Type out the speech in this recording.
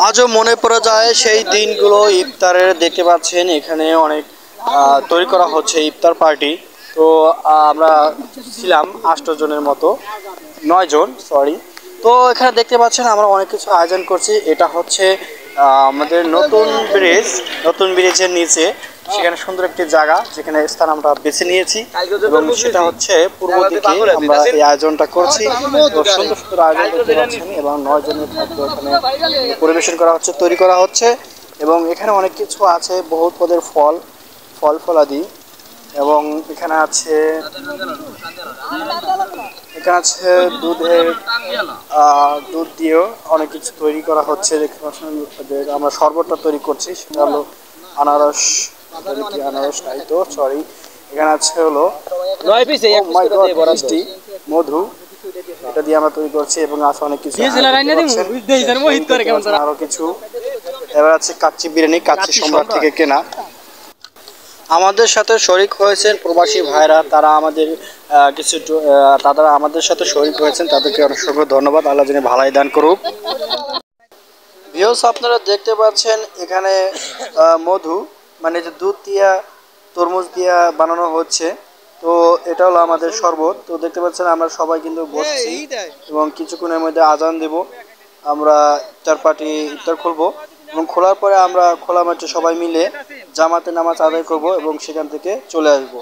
আজও মনে পড়ে যায় সেই দিনগুলো। ইফতারের দেখতে পাচ্ছেন এখানে অনেক তৈরি করা হচ্ছে ইফতার পার্টি। তো আমরা ছিলাম 8 জনের মতো, 9 জন সরি। তো এখানে দেখতে পাচ্ছেন আমরা অনেক কিছু আয়োজন করছি। এটা হচ্ছে আমাদের নতুন ব্রিজের নিচে, সেখানে সুন্দর একটি জায়গা যেখানে স্থান আমরা বেছে নিয়েছি এবং সেটা হচ্ছে পূর্ব দিকে আমরা এই আয়োজনটা করছি। তো সুন্দর সুন্দর আয়োজন করতে পারছেন এবং 9 জনের খাদ্য এখানে পরিবেশন করা হচ্ছে, তৈরি করা হচ্ছে। এবং এখানে অনেক কিছু আছে, বহুত পদের ফলাদি। এবং এখানে আছে দুধ দিয়েও অনেক কিছু তৈরি করা হচ্ছে। দেখতে পাচ্ছেন আমরা শরবতটা তৈরি করছি, সেটা হলো আনারস আনারস নাই তো সরি। এখানে আছে হলো মিষ্টি মধু, এটা দিয়ে আমরা তৈরি করছি এবং আছে অনেক কিছু আরো কিছু। এবার আছে কাচ্চি বিরিয়ানি, কাচ্চি সম্রাট থেকে কেনা। আমাদের সাথে শরিক হয়েছেন প্রবাসী ভাইরা, তারা আমাদের সাথে শরিক হয়েছেন, তাদেরকে অসংখ্য ধন্যবাদ। আল্লাহ যেন ভালাই দান করুক। ভিউস আপনারা দেখতে পাচ্ছেন এখানে মধু মানে যে দুধ দিয়া তরমুজ দিয়া বানানো হচ্ছে। তো এটা হলো আমাদের শরবত। তো দেখতে পাচ্ছেন আমরা সবাই কিন্তু বসছি এবং কিছুক্ষণের মধ্যে আজান দেব। আমরা ইফতার খুলবো এবং খোলার পরে আমরা খোলা মাঠে সবাই মিলে জামাতে নামাজ আদায় করব এবং সেখান থেকে চলে আসবো।